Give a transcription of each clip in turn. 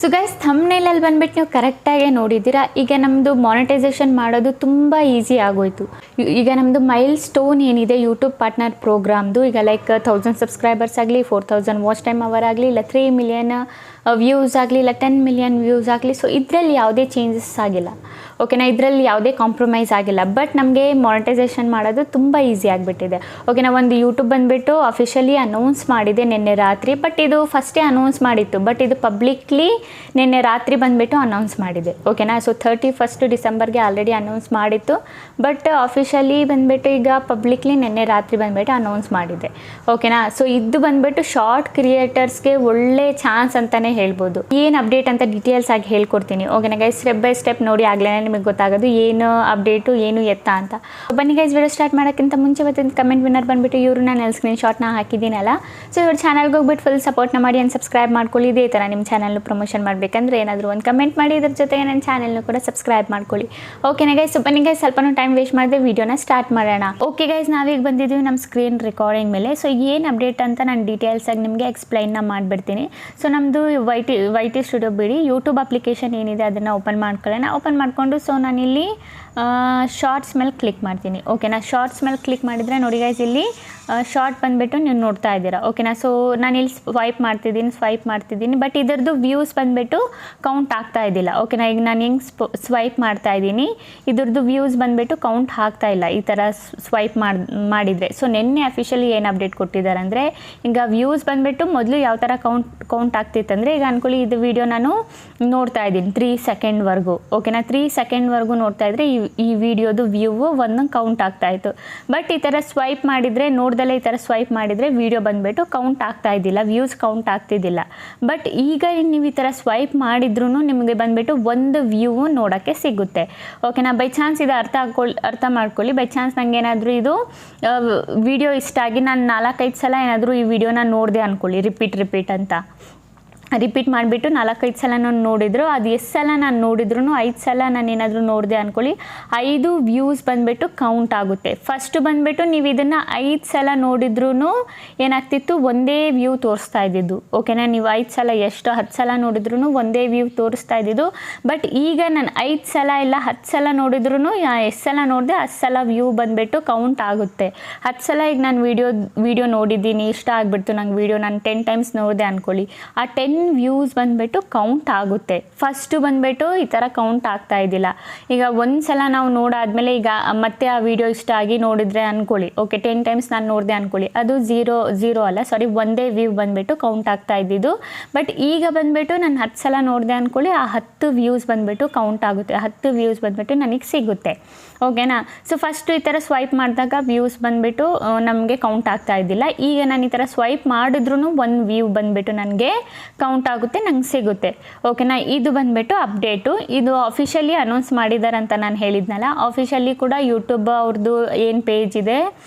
So guys ಥಂಬ್ನೇಲಲ್ಲಿ ಬಂದ್ಬಿಟ್ಟು ನೀವು ಕರೆಕ್ಟಾಗಿ ನೋಡಿದ್ದೀರಾ. ಈಗ ನಮ್ಮದು ಮಾನಿಟೈಸೇಷನ್ ಮಾಡೋದು ತುಂಬ ಈಸಿ ಆಗೋಯ್ತು. ಈಗ ನಮ್ಮದು ಮೈಲ್ ಸ್ಟೋನ್ ಏನಿದೆ ಯೂಟ್ಯೂಬ್ ಪಾರ್ಟ್ನರ್ ಪ್ರೋಗ್ರಾಮ್ದು, ಈಗ ಲೈಕ್ 1000 ಸಬ್ಸ್ಕ್ರೈಬರ್ಸ್ ಆಗಲಿ, 4000 ವಾಚ್ ಟೈಮ್ ಅವರ್ ಆಗಲಿ, ಇಲ್ಲ 3 ಮಿಲಿಯನ್ ವ್ಯೂಸ್ ಆಗಲಿ, ಇಲ್ಲ 10 ಮಿಲಿಯನ್ ವ್ಯೂಸ್ ಆಗಲಿ. ಸೊ ಇದರಲ್ಲಿ ಯಾವುದೇ ಚೇಂಜಸ್ ಆಗಿಲ್ಲ, ಓಕೆನಾ. ಇದರಲ್ಲಿ ಯಾವುದೇ ಕಾಂಪ್ರಮೈಸ್ ಆಗಿಲ್ಲ. ಬಟ್ ನಮಗೆ ಮಾನಿಟೈಸೇಷನ್ ಮಾಡೋದು ತುಂಬ ಈಸಿ ಆಗಿಬಿಟ್ಟಿದೆ, ಓಕೆನಾ. ಒಂದು ಯೂಟ್ಯೂಬ್ ಬಂದುಬಿಟ್ಟು ಅಫಿಷಿಯಲಿ ಅನೌನ್ಸ್ ಮಾಡಿದೆ ನಿನ್ನೆ ರಾತ್ರಿ. ಬಟ್ ಇದು ಫಸ್ಟೇ ಅನೌನ್ಸ್ ಮಾಡಿತ್ತು, ಬಟ್ ಇದು ಪಬ್ಲಿಕ್ಲಿ ನಿನ್ನೆ ರಾತ್ರಿ ಬಂದುಬಿಟ್ಟು ಅನೌನ್ಸ್ ಮಾಡಿದೆ, ಓಕೆನಾ. ಸೊ 31 ಡಿಸೆಂಬರ್ಗೆ ಆಲ್ರೆಡಿ ಅನೌನ್ಸ್ ಮಾಡಿತ್ತು, ಬಟ್ ಅಫಿಷಿಯಲಿ ಬಂದುಬಿಟ್ಟು ಈಗ ಪಬ್ಲಿಕ್ಲಿ ನಿನ್ನೆ ರಾತ್ರಿ ಬಂದುಬಿಟ್ಟು ಅನೌನ್ಸ್ ಮಾಡಿದೆ, ಓಕೆನಾ. ಸೊ ಇದು ಬಂದುಬಿಟ್ಟು ಶಾರ್ಟ್ ಕ್ರಿಯೇಟರ್ಸ್ಗೆ ಒಳ್ಳೆ ಚಾನ್ಸ್ ಅಂತಲೇ ಹೇಳ್ಬೋದು. ಏನು ಅಪ್ಡೇಟ್ ಅಂತ ಡೀಟೇಲ್ಸ್ ಆಗಿ ಹೇಳ್ಕೊಡ್ತೀನಿ, ಓಕೆನಾ ಗೈಸ್. ಸ್ಟೆಪ್ ಬೈ ಸ್ಟೆಪ್ ನೋಡಿ ಆಗಲೇ ನಿಮಗೆ ಗೊತ್ತಾಗೋದು ಏನು ಅಪ್ಡೇಟು ಏನು ಎತ್ತ ಅಂತ. ಬನ್ನಿ ಗೈಸ್, ವಿಡಿಯೋ ಸ್ಟಾರ್ಟ್ ಮಾಡೋಕ್ಕಿಂತ ಮುಂಚೆ ಇವತ್ತಿನ ಕಮೆಂಟ್ ವಿನ್ನರ್ ಬಂದುಬಿಟ್ಟು ಇವರು ನಾನು ಸ್ಕ್ರೀನ್ ಶಾಟ್ನ ಹಾಕಿದ್ದೀನಲ್ಲ. ಸೊ ಇವ್ರ ಚಾನಲ್ಗೆ ಹೋಗ್ಬಿಟ್ಟು ಫುಲ್ ಸಪೋರ್ಟ್ನ ಮಾಡಿ ಆ್ಯಂಡ್ ಸಬ್ಸ್ಕ್ರೈಬ್ ಮಾಡ್ಕೊಳ್ಳಿ. ಇದೇ ಥರ ನಿಮ್ಮ ಚಾನಲ್ನ ಪ್ರಮೋಷನ್ ಮಾಡಬೇಕಂದ್ರೆ ಏನಾದರೂ ಒಂದು ಕಮೆಂಟ್ ಮಾಡಿ, ಇದ್ರ ಜೊತೆಗೆ ನನ್ನ ಚಾನಲ್ನು ಕೂಡ ಸಬ್ಸ್ಕ್ರೈಬ್ ಮಾಡ್ಕೊಳ್ಳಿ, ಓಕೆನಾ ಗೈಸ್. ಸೊ ಬನ್ನಿ ಗೈಸ್, ಸ್ವಲ್ಪನೂ ಟೈಮ್ ವೇಸ್ಟ್ ಮಾಡಿದೆ, ವೀಡಿಯೋನ ಸ್ಟಾರ್ಟ್ ಮಾಡೋಣ. ಓಕೆ ಗೈಸ್, ನಾವೀಗ ಬಂದಿದ್ದೀವಿ ನಮ್ಮ ಸ್ಕ್ರೀನ್ ರೆಕಾರ್ಡಿಂಗ್ ಮೇಲೆ. ಸೊ ಏನು ಅಪ್ಡೇಟ್ ಅಂತ ನಾನು ಡೀಟೇಲ್ಸಾಗಿ ನಿಮಗೆ ಎಕ್ಸ್ಪ್ಲೈನ್ನ ಮಾಡಿಬಿಡ್ತೀನಿ. ಸೊ ನಮ್ಮದು ವೈ ಟಿ ಸ್ಟುಡಿಯೋ ಬಿಡಿ, ಯೂಟ್ಯೂಬ್ ಅಪ್ಲಿಕೇಶನ್ ಏನಿದೆ ಅದನ್ನು ಓಪನ್ ಮಾಡ್ಕೊಳ್ಳೋಣ. ಓಪನ್ ಮಾಡಿಕೊಂಡು ಸೊ ನಾನಿಲ್ಲಿ ಶಾರ್ಟ್ಸ್ ಮೇಲೆ ಕ್ಲಿಕ್ ಮಾಡ್ತೀನಿ, ಓಕೆನಾ. ಶಾರ್ಟ್ಸ್ ಮೇಲೆ ಕ್ಲಿಕ್ ಮಾಡಿದರೆ ನೋಡಿ ಗೈಸ್, ಇಲ್ಲಿ ಶಾರ್ಟ್ ಬಂದುಬಿಟ್ಟು ನೀವು ನೋಡ್ತಾ ಇದ್ದೀರಾ, ಓಕೆನಾ. ಸೊ ನಾನಿಲ್ಲಿ ಸ್ವೈಪ್ ಮಾಡ್ತಿದ್ದೀನಿ, ಬಟ್ ಇದರದ್ದು ವ್ಯೂಸ್ ಬಂದುಬಿಟ್ಟು ಕೌಂಟ್ ಆಗ್ತಾ ಇದ್ದಿಲ್ಲ, ಓಕೆನಾ. ಈಗ ನಾನು ಹೆಂಗೆ ಸ್ವೈಪ್ ಮಾಡ್ತಾ ಇದ್ದೀನಿ, ಇದ್ರದ್ದು ವ್ಯೂಸ್ ಬಂದುಬಿಟ್ಟು ಕೌಂಟ್ ಆಗ್ತಾ ಇಲ್ಲ ಈ ಥರ ಸ್ವೈಪ್ ಮಾಡಿದರೆ. ಸೊ ನಿನ್ನೆ ಅಫಿಷಿಯಲಿ ಏನು ಅಪ್ಡೇಟ್ ಕೊಟ್ಟಿದ್ದಾರೆ ಅಂದರೆ, ಈಗ ವ್ಯೂಸ್ ಬಂದುಬಿಟ್ಟು ಮೊದಲು ಯಾವ ಥರ ಕೌಂಟ್ ಆಗ್ತಿತ್ತಂದರೆ, ಈಗ ಅಂದ್ಕೊಳ್ಳಿ ಇದು ವಿಡಿಯೋ ನಾನು ನೋಡ್ತಾ ಇದ್ದೀನಿ 3 ಸೆಕೆಂಡ್ವರೆಗೂ, ಓಕೆನಾ. 3 ಸೆಕೆಂಡ್ವರೆಗೂ ನೋಡ್ತಾ ಇದ್ದರೆ ಈ ವಿಡಿಯೋದು ವ್ಯೂ ಒಂದೊಂದು ಕೌಂಟ್ ಆಗ್ತಾಯಿತ್ತು. ಬಟ್ ಈ ಥರ ಸ್ವೈಪ್ ಮಾಡಿದರೆ, ನೋಡ್ದಲ್ಲೇ ಈ ಥರ ಸ್ವೈಪ್ ಮಾಡಿದರೆ ವಿಡಿಯೋ ಬಂದುಬಿಟ್ಟು ಕೌಂಟ್ ಆಗ್ತಾ ಇದ್ದಿಲ್ಲ, ವ್ಯೂಸ್ ಕೌಂಟ್ ಆಗ್ತಿದ್ದಿಲ್ಲ. ಬಟ್ ಈಗ ನೀವು ಈ ಥರ ಸ್ವೈಪ್ ಮಾಡಿದ್ರೂ ನಿಮಗೆ ಬಂದುಬಿಟ್ಟು ಒಂದು ವ್ಯೂ ನೋಡೋಕ್ಕೆ ಸಿಗುತ್ತೆ, ಓಕೆನಾ. ಬೈ ಚಾನ್ಸ್ ಇದು ಅರ್ಥ ಮಾಡ್ಕೊಳ್ಳಿ. ಬೈ ಚಾನ್ಸ್ ನನಗೆ ಏನಾದರೂ ಇದು ವಿಡಿಯೋ ಇಷ್ಟ ಆಗಿ ನಾನು 4-5 ಸಲ ಏನಾದರೂ ಈ ವಿಡಿಯೋನ ನೋಡಿದೆ ಅಂದ್ಕೊಳ್ಳಿ, ರಿಪೀಟ್ ಅಂತ ರಿಪೀಟ್ ಮಾಡಿಬಿಟ್ಟು 4-5 ಸಲ ನಾನು ನೋಡಿದ್ರು, ಅದು ಎಷ್ಟು ಸಲ ನಾನು ನೋಡಿದ್ರು 5 ಸಲ ನಾನು ಏನಾದರೂ ನೋಡಿದೆ ಅಂದ್ಕೊಳ್ಳಿ, 5 ವ್ಯೂಸ್ ಬಂದುಬಿಟ್ಟು ಕೌಂಟ್ ಆಗುತ್ತೆ. ಫಸ್ಟು ಬಂದುಬಿಟ್ಟು ನೀವು ಇದನ್ನು 5 ಸಲ ನೋಡಿದ್ರೂ ಏನಾಗ್ತಿತ್ತು, ಒಂದೇ ವ್ಯೂ ತೋರಿಸ್ತಾ ಇದ್ದಿದ್ದು, ಓಕೆನಾ. ನೀವು 5 ಸಲ 10 ಸಲ ನೋಡಿದ್ರೂ ಒಂದೇ ವ್ಯೂ ತೋರಿಸ್ತಾ ಇದ್ದಿದ್ದು. ಬಟ್ ಈಗ ನಾನು 5 ಸಲ ಇಲ್ಲ 10 ಸಲ ನೋಡಿದ್ರೂ ಎಷ್ಟು ಸಲ ನೋಡಿದೆ 10 ಸಲ ವ್ಯೂ ಬಂದುಬಿಟ್ಟು ಕೌಂಟ್ ಆಗುತ್ತೆ. 10 ಸಲ ಈಗ ನಾನು ವಿಡಿಯೋ ನೋಡಿದ್ದೀನಿ, ಇಷ್ಟ ಆಗಿಬಿಡ್ತು ನಂಗೆ ವಿಡಿಯೋ, ನಾನು 10 ಟೈಮ್ಸ್ ನೋಡಿದೆ ಅಂದ್ಕೊಳ್ಳಿ, ಆ 10 ವ್ಯೂಸ್ ಬಂದುಬಿಟ್ಟು ಕೌಂಟ್ ಆಗುತ್ತೆ. ಫಸ್ಟು ಬಂದುಬಿಟ್ಟು ಈ ಥರ ಕೌಂಟ್ ಆಗ್ತಾ ಇದ್ದಿಲ್ಲ. ಈಗ ಒಂದು ಸಲ ನಾವು ನೋಡಾದ್ಮೇಲೆ ಈಗ ಮತ್ತೆ ಆ ವಿಡಿಯೋ ಇಷ್ಟ ಆಗಿ ನೋಡಿದರೆ ಅಂದ್ಕೊಳ್ಳಿ, ಓಕೆ 10 ಟೈಮ್ಸ್ ನಾನು ನೋಡಿದೆ ಅಂದ್ಕೊಳ್ಳಿ, ಅದು ಝೀರೋ ಅಲ್ಲ, ಸಾರಿ, ಒಂದೇ ವ್ಯೂ ಬಂದುಬಿಟ್ಟು ಕೌಂಟ್ ಆಗ್ತಾ ಇದ್ದಿದ್ದು. ಬಟ್ ಈಗ ಬಂದುಬಿಟ್ಟು ನಾನು 10 ಸಲ ನೋಡಿದೆ ಅಂದ್ಕೊಳ್ಳಿ, ಆ 10 ವ್ಯೂಸ್ ಬಂದುಬಿಟ್ಟು ಕೌಂಟ್ ಆಗುತ್ತೆ, 10 ವ್ಯೂಸ್ ಬಂದುಬಿಟ್ಟು ನನಗೆ ಸಿಗುತ್ತೆ, ಓಕೆನಾ. ಸೊ ಫಸ್ಟು ಈ ಥರ ಸ್ವೈಪ್ ಮಾಡಿದಾಗ ವ್ಯೂಸ್ ಬಂದುಬಿಟ್ಟು ನಮಗೆ ಕೌಂಟ್ ಆಗ್ತಾ ಇದ್ದಿಲ್ಲ. ಈಗ ನಾನು ಈ ಥರ ಸ್ವೈಪ್ ಮಾಡಿದ್ರೂ ಒಂದು ವ್ಯೂ ಬಂದುಬಿಟ್ಟು ನನಗೆ ಕೌಂಟ್ ಆಗುತ್ತೆ, ನಂಗೆ ಸಿಗುತ್ತೆ, ಓಕೆನಾ. ಇದು ಬಂದುಬಿಟ್ಟು ಅಪ್ಡೇಟು. ಇದು ಅಫಿಷಿಯಲಿ ಅನೌನ್ಸ್ ಮಾಡಿದ್ದಾರೆ ಅಂತ ನಾನು ಹೇಳಿದ್ನಲ್ಲ, ಅಫಿಷಿಯಲಿ ಕೂಡ ಯೂಟ್ಯೂಬ್ ಅವ್ರದ್ದು ಏನು ಪೇಜ್ ಇದೆ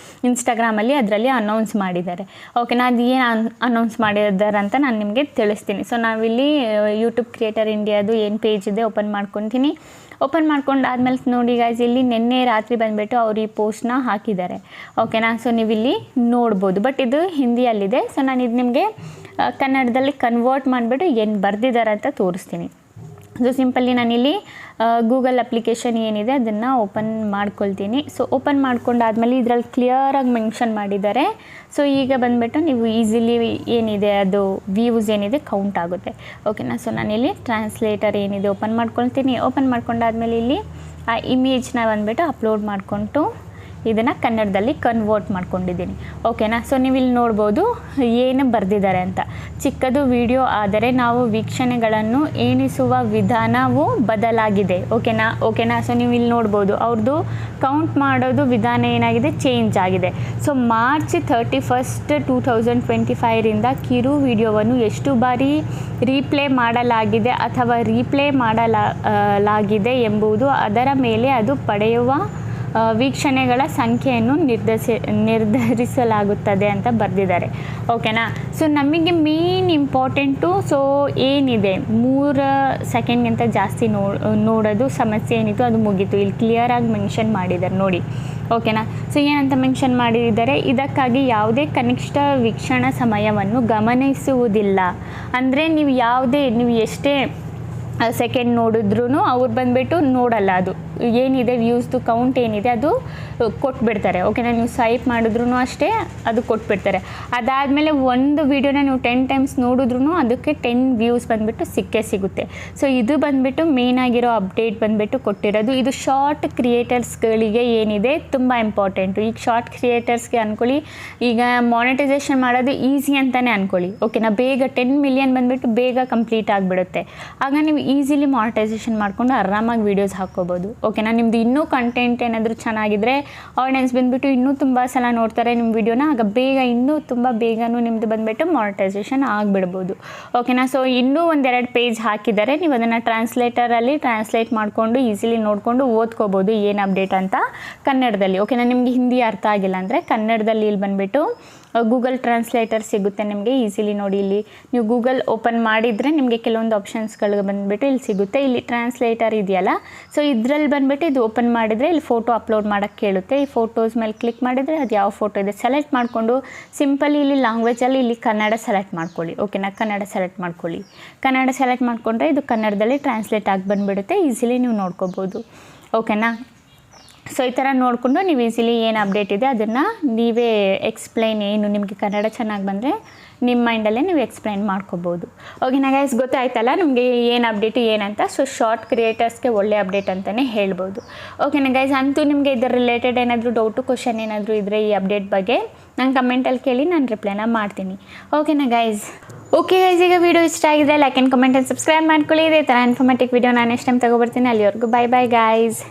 ಇನ್ಸ್ಟಾಗ್ರಾಮಲ್ಲಿ ಅದರಲ್ಲಿ ಅನೌನ್ಸ್ ಮಾಡಿದ್ದಾರೆ, ಓಕೆನಾ. ಅದು ಏನು ಅನೌನ್ಸ್ ಮಾಡಿದ್ದಾರೆ ಅಂತ ನಾನು ನಿಮಗೆ ತಿಳಿಸ್ತೀನಿ. ಸೊ ನಾವಿಲ್ಲಿ ಯೂಟ್ಯೂಬ್ ಕ್ರಿಯೇಟರ್ ಇಂಡಿಯಾದು ಏನು ಪೇಜ್ ಇದೆ ಓಪನ್ ಮಾಡ್ಕೊತೀನಿ. ಓಪನ್ ಮಾಡ್ಕೊಂಡು ಆದಮೇಲೆ ನೋಡಿ ಗೈಸ್, ಇಲ್ಲಿ ನಿನ್ನೆ ರಾತ್ರಿ ಬಂದುಬಿಟ್ಟು ಅವ್ರು ಈ ಪೋಸ್ಟ್ನ ಹಾಕಿದ್ದಾರೆ, ಓಕೆನಾ. ಸೊ ನೀವಿಲ್ಲಿ ನೋಡ್ಬೋದು, ಬಟ್ ಇದು ಹಿಂದಿಯಲ್ಲಿದೆ. ಸೊ ನಾನು ಇದು ನಿಮಗೆ ಕನ್ನಡದಲ್ಲಿ ಕನ್ವರ್ಟ್ ಮಾಡಿಬಿಟ್ಟು ಏನು ಬರೆದಿದ್ದಾರೆ ಅಂತ ತೋರಿಸ್ತೀನಿ. ಸೊ ಸಿಂಪಲ್ಲಿ ನಾನಿಲ್ಲಿ ಗೂಗಲ್ ಅಪ್ಲಿಕೇಶನ್ ಏನಿದೆ ಅದನ್ನು ಓಪನ್ ಮಾಡ್ಕೊಳ್ತೀನಿ. ಸೊ ಓಪನ್ ಮಾಡ್ಕೊಂಡಾದ್ಮೇಲೆ ಇದರಲ್ಲಿ ಕ್ಲಿಯರಾಗಿ ಮೆನ್ಷನ್ ಮಾಡಿದ್ದಾರೆ. ಸೊ ಈಗ ಬಂದುಬಿಟ್ಟು ನೀವು ಈಸಿಲಿ ಏನಿದೆ ಅದು ವ್ಯೂಸ್ ಏನಿದೆ ಕೌಂಟ್ ಆಗುತ್ತೆ, ಓಕೆನಾ. ಸೊ ನಾನಿಲ್ಲಿ ಟ್ರಾನ್ಸ್ಲೇಟರ್ ಏನಿದೆ ಓಪನ್ ಮಾಡ್ಕೊಳ್ತೀನಿ. ಓಪನ್ ಮಾಡ್ಕೊಂಡಾದ್ಮೇಲೆ ಇಲ್ಲಿ ಆ ಇಮೇಜ್ನ ಬಂದುಬಿಟ್ಟು ಅಪ್ಲೋಡ್ ಮಾಡಿಕೊಂಡು ಇದನ್ನು ಕನ್ನಡದಲ್ಲಿ ಕನ್ವರ್ಟ್ ಮಾಡ್ಕೊಂಡಿದ್ದೀನಿ, ಓಕೆನಾ. ಸೊ ನೀವು ಇಲ್ಲಿ ನೋಡ್ಬೋದು ಏನು ಬರೆದಿದ್ದಾರೆ ಅಂತ. ಚಿಕ್ಕದು ವಿಡಿಯೋ ಆದರೆ ನಾವು ವೀಕ್ಷಣೆಗಳನ್ನು ಎಣಿಸುವ ವಿಧಾನವು ಬದಲಾಗಿದೆ, ಓಕೆನಾ. ಸೊ ನೀವು ಇಲ್ಲಿ ನೋಡ್ಬೋದು ಅವ್ರದ್ದು ಕೌಂಟ್ ಮಾಡೋದು ವಿಧಾನ ಏನಾಗಿದೆ, ಚೇಂಜ್ ಆಗಿದೆ. ಸೊ ಮಾರ್ಚ್ 31, 2025ರಿಂದ ಕಿರು ವಿಡಿಯೋವನ್ನು ಎಷ್ಟು ಬಾರಿ ರೀಪ್ಲೇ ಮಾಡಲಾಗಿದೆ ಅಥವಾ ರೀಪ್ಲೇ ಮಾಡಲಾಗಿದೆ ಎಂಬುದು ಅದರ ಮೇಲೆ ಅದು ಪಡೆಯುವ ವೀಕ್ಷಣೆಗಳ ಸಂಖ್ಯೆಯನ್ನು ನಿರ್ಧರಿಸಲಾಗುತ್ತದೆ ಅಂತ ಬರೆದಿದ್ದಾರೆ, ಓಕೆನಾ. ಸೊ ನಮಗೆ ಮೇನ್ ಇಂಪಾರ್ಟೆಂಟು ಸೊ ಏನಿದೆ 3 ಸೆಕೆಂಡ್ಗಿಂತ ಜಾಸ್ತಿ ನೋಡೋದು ಸಮಸ್ಯೆ ಏನಿತ್ತು ಅದು ಮುಗೀತು. ಇಲ್ಲಿ ಕ್ಲಿಯರಾಗಿ ಮೆನ್ಷನ್ ಮಾಡಿದ್ದಾರೆ ನೋಡಿ, ಓಕೆನಾ. ಸೊ ಏನಂತ ಮೆನ್ಷನ್ ಮಾಡಿದ್ದಾರೆ, ಇದಕ್ಕಾಗಿ ಯಾವುದೇ ಕನಿಷ್ಠ ವೀಕ್ಷಣಾ ಸಮಯವನ್ನು ಗಮನಿಸುವುದಿಲ್ಲ. ಅಂದರೆ ನೀವು ಎಷ್ಟೇ ಸೆಕೆಂಡ್ ನೋಡಿದ್ರೂ ಅವ್ರು ಬಂದುಬಿಟ್ಟು ನೋಡಲ್ಲ, ಅದು ಏನಿದೆ ವ್ಯೂಸ್ದು ಕೌಂಟ್ ಏನಿದೆ ಅದು ಕೊಟ್ಬಿಡ್ತಾರೆ. ಓಕೆನಾ, ನೀವು ಸ್ವೈಪ್ ಮಾಡಿದ್ರೂ ಅಷ್ಟೇ ಅದು ಕೊಟ್ಬಿಡ್ತಾರೆ. ಅದಾದಮೇಲೆ ಒಂದು ವೀಡಿಯೋನ ನೀವು 10 ಟೈಮ್ಸ್ ನೋಡಿದ್ರೂ ಅದಕ್ಕೆ 10 ವ್ಯೂಸ್ ಬಂದುಬಿಟ್ಟು ಸಿಗುತ್ತೆ. ಸೊ ಇದು ಬಂದುಬಿಟ್ಟು ಮೇಯ್ನಾಗಿರೋ ಅಪ್ಡೇಟ್ ಬಂದುಬಿಟ್ಟು ಕೊಟ್ಟಿರೋದು. ಇದು ಶಾರ್ಟ್ ಕ್ರಿಯೇಟರ್ಸ್ಗಳಿಗೆ ಏನಿದೆ ತುಂಬ ಇಂಪಾರ್ಟೆಂಟು. ಈಗ ಶಾರ್ಟ್ ಕ್ರಿಯೇಟರ್ಸ್ಗೆ ಅಂದ್ಕೊಳ್ಳಿ, ಈಗ ಮಾನಿಟೈಸೇಷನ್ ಮಾಡೋದು ಈಸಿ ಅಂತಲೇ ಅಂದ್ಕೊಳ್ಳಿ. ಓಕೆನಾ, ಬೇಗ 10 ಮಿಲಿಯನ್ ಬಂದುಬಿಟ್ಟು ಬೇಗ ಕಂಪ್ಲೀಟ್ ಆಗಿಬಿಡುತ್ತೆ. ಆಗ ನೀವು ಈಸಿಲಿ ಮಾನಿಟೈಸೇಷನ್ ಮಾಡಿಕೊಂಡು ಆರಾಮಾಗಿ ವೀಡಿಯೋಸ್ ಹಾಕ್ಕೋಬೋದು. ಓಕೆನಾ, ನಿಮ್ಮದು ಇನ್ನೂ ಕಂಟೆಂಟ್ ಏನಾದರೂ ಚೆನ್ನಾಗಿದ್ದರೆ ಆಡಿಯನ್ಸ್ ಬಂದುಬಿಟ್ಟು ಇನ್ನೂ ತುಂಬ ಸಲ ನೋಡ್ತಾರೆ ನಿಮ್ಮ ವೀಡಿಯೋನ. ಆಗ ಬೇಗ ಇನ್ನೂ ತುಂಬ ಬೇಗನೂ ನಿಮ್ಮದು ಬಂದುಬಿಟ್ಟು ಮಾನಿಟೈಸೇಷನ್ ಆಗಿಬಿಡ್ಬೋದು. ಓಕೆನಾ, ಸೊ ಇನ್ನೂ ಒಂದೆರಡು ಪೇಜ್ ಹಾಕಿದ್ದಾರೆ, ನೀವು ಅದನ್ನು ಟ್ರಾನ್ಸ್ಲೇಟರಲ್ಲಿ ಟ್ರಾನ್ಸ್ಲೇಟ್ ಮಾಡಿಕೊಂಡು ಈಸಿಲಿ ನೋಡಿಕೊಂಡು ಓದ್ಕೋಬೋದು ಏನು ಅಪ್ಡೇಟ್ ಅಂತ ಕನ್ನಡದಲ್ಲಿ. ಓಕೆನಾ, ನಿಮಗೆ ಹಿಂದಿ ಅರ್ಥ ಆಗಿಲ್ಲ ಅಂದರೆ ಕನ್ನಡದಲ್ಲಿ ಇಲ್ಲಿ ಬಂದುಬಿಟ್ಟು ಗೂಗಲ್ ಟ್ರಾನ್ಸ್ಲೇಟರ್ ಸಿಗುತ್ತೆ ನಿಮಗೆ. ಈಸಿಲಿ ನೋಡಿ, ಇಲ್ಲಿ ನೀವು ಗೂಗಲ್ ಓಪನ್ ಮಾಡಿದರೆ ನಿಮಗೆ ಕೆಲವೊಂದು ಆಪ್ಷನ್ಸ್ಗಳು ಬಂದುಬಿಟ್ಟು ಇಲ್ಲಿ ಸಿಗುತ್ತೆ. ಇಲ್ಲಿ ಟ್ರಾನ್ಸ್ಲೇಟರ್ ಇದೆಯಲ್ಲ, ಸೊ ಇದರಲ್ಲಿ ಬಂದುಬಿಟ್ಟು ಇದು ಓಪನ್ ಮಾಡಿದರೆ ಇಲ್ಲಿ ಫೋಟೋ ಅಪ್ಲೋಡ್ ಮಾಡೋಕ್ಕೆ ಕೇಳುತ್ತೆ. ಈ ಫೋಟೋಸ್ ಮೇಲೆ ಕ್ಲಿಕ್ ಮಾಡಿದರೆ ಅದು ಯಾವ ಫೋಟೋ ಇದೆ ಸೆಲೆಕ್ಟ್ ಮಾಡಿಕೊಂಡು ಸಿಂಪಲಿ ಇಲ್ಲಿ ಲ್ಯಾಂಗ್ವೇಜಲ್ಲಿ ಇಲ್ಲಿ ಕನ್ನಡ ಸೆಲೆಕ್ಟ್ ಮಾಡ್ಕೊಳ್ಳಿ. ಓಕೆನಾ, ಕನ್ನಡ ಸೆಲೆಕ್ಟ್ ಮಾಡ್ಕೊಳ್ಳಿ. ಕನ್ನಡ ಸೆಲೆಕ್ಟ್ ಮಾಡಿಕೊಂಡ್ರೆ ಇದು ಕನ್ನಡದಲ್ಲಿ ಟ್ರಾನ್ಸ್ಲೇಟ್ ಆಗಿ ಬಂದುಬಿಡುತ್ತೆ. ಈಸಿಲಿ ನೀವು ನೋಡ್ಕೋಬೋದು. ಓಕೆನಾ, ಸೊ ಈ ಥರ ನೋಡಿಕೊಂಡು ನೀವು ಈಸಿಲಿ ಏನು ಅಪ್ಡೇಟ್ ಇದೆ ಅದನ್ನು ನೀವೇ ಎಕ್ಸ್ಪ್ಲೈನ್, ಏನು ನಿಮಗೆ ಕನ್ನಡ ಚೆನ್ನಾಗಿ ಬಂದರೆ ನಿಮ್ಮ ಮೈಂಡಲ್ಲೇ ನೀವು ಎಕ್ಸ್ಪ್ಲೈನ್ ಮಾಡ್ಕೋಬೋದು. ಓಕೆನಾ ಗೈಸ್, ಗೊತ್ತಾಯ್ತಲ್ಲ ನಿಮಗೆ ಏನು ಅಪ್ಡೇಟು ಏನಂತ. ಸೊ ಶಾರ್ಟ್ ಕ್ರಿಯೇಟರ್ಸ್ಗೆ ಒಳ್ಳೆ ಅಪ್ಡೇಟ್ ಅಂತಲೇ ಹೇಳ್ಬೋದು. ಓಕೆನಾ ಗೈಸ್, ಅಂತೂ ನಿಮಗೆ ಇದರ ರಿಲೇಟೆಡ್ ಏನಾದರೂ ಡೌಟು ಕ್ವಶನ್ ಏನಾದರೂ ಇದ್ದರೆ ಈ ಅಪ್ಡೇಟ್ ಬಗ್ಗೆ ನಂಗೆ ಕಮೆಂಟಲ್ಲಿ ಕೇಳಿ, ನಾನು ರಿಪ್ಲೈನ ಮಾಡ್ತೀನಿ. ಓಕೆನಾ ಗೈಸ್? ಓಕೆ ಗೈಸ್, ಈಗ ವೀಡಿಯೋ ಇಷ್ಟ ಆಗಿದ್ರೆ like and comment and subscribe ಮಾಡ್ಕೊಳ್ಳಿ. ಇದೇ ಥರ ಇನ್ಫಾರ್ಮೇಟಿವ್ ವೀಡಿಯೋ ನಾನು ನೆಕ್ಸ್ಟ್ ಟೈಮ್ ತೊಗೊಬರ್ತೀನಿ. ಅಲ್ಲಿವರೆಗೂ ಬೈ ಗೈಸ್.